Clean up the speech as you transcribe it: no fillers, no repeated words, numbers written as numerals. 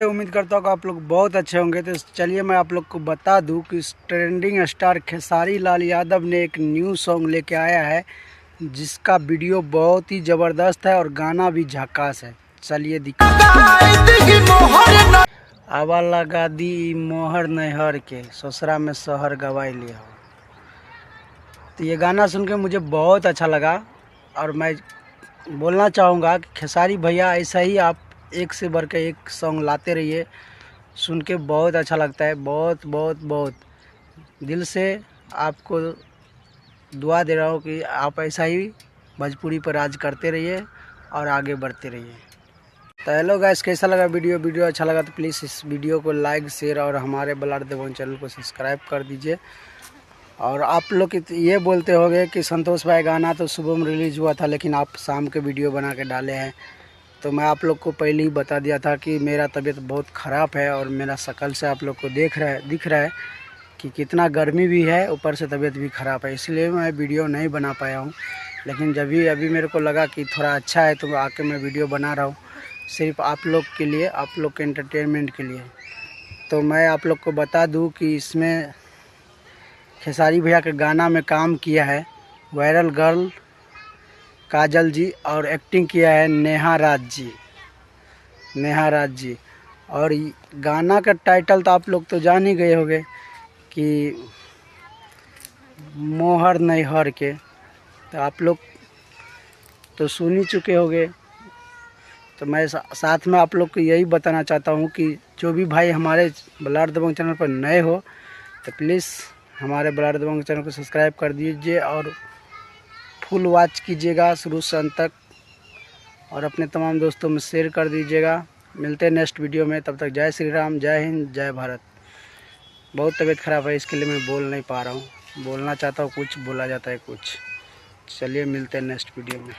उम्मीद करता हूँ कि आप लोग बहुत अच्छे होंगे। तो चलिए मैं आप लोग को बता दूं कि ट्रेंडिंग स्टार खेसारी लाल यादव ने एक न्यू सॉन्ग लेके आया है, जिसका वीडियो बहुत ही ज़बरदस्त है और गाना भी झकास है। चलिए दिखा। आवा लगा दी मोहर नहर के, ससुरा में शहर गवाई लिया हो। तो ये गाना सुन के मुझे बहुत अच्छा लगा और मैं बोलना चाहूँगा कि खेसारी भैया ऐसा ही आप एक से बढ़ के एक सॉन्ग लाते रहिए। सुन के बहुत अच्छा लगता है। बहुत बहुत बहुत दिल से आपको दुआ दे रहा हूँ कि आप ऐसा ही भोजपुरी पर राज करते रहिए और आगे बढ़ते रहिए। तो हेलो गाइस, कैसा लगा वीडियो अच्छा लगा तो प्लीज़ इस वीडियो को लाइक शेयर और हमारे बलार देवन चैनल को सब्सक्राइब कर दीजिए। और आप लोग ये बोलते होंगे कि संतोष भाई गाना तो सुबह में रिलीज़ हुआ था, लेकिन आप शाम के वीडियो बना के डाले हैं। तो मैं आप लोग को पहले ही बता दिया था कि मेरा तबीयत बहुत ख़राब है और मेरा शक्ल से आप लोग को दिख रहा है कि कितना गर्मी भी है, ऊपर से तबीयत भी ख़राब है, इसलिए मैं वीडियो नहीं बना पाया हूँ। लेकिन जब भी अभी मेरे को लगा कि थोड़ा अच्छा है तो आके मैं वीडियो बना रहा हूँ, सिर्फ आप लोग के लिए, आप लोग के एंटरटेनमेंट के लिए। तो मैं आप लोग को बता दूँ कि इसमें खेसारी भैया के गाना में काम किया है वायरल गर्ल काजल जी और एक्टिंग किया है नेहा राज जी। और गाना का टाइटल तो आप लोग तो जान ही गए होंगे कि मोहर नैहर के, तो आप लोग तो सुन ही चुके होंगे। तो मैं साथ में आप लोग को यही बताना चाहता हूँ कि जो भी भाई हमारे बलार दबंग चैनल पर नए हो तो प्लीज़ हमारे बलार दबंग चैनल को सब्सक्राइब कर दीजिए और फुल वॉच कीजिएगा शुरू से अंत तक, और अपने तमाम दोस्तों में शेयर कर दीजिएगा। मिलते हैं नेक्स्ट वीडियो में, तब तक जय श्री राम, जय हिंद, जय भारत। बहुत तबीयत ख़राब है, इसके लिए मैं बोल नहीं पा रहा हूँ। बोलना चाहता हूँ कुछ, बोला जाता है कुछ। चलिए मिलते हैं नेक्स्ट वीडियो में।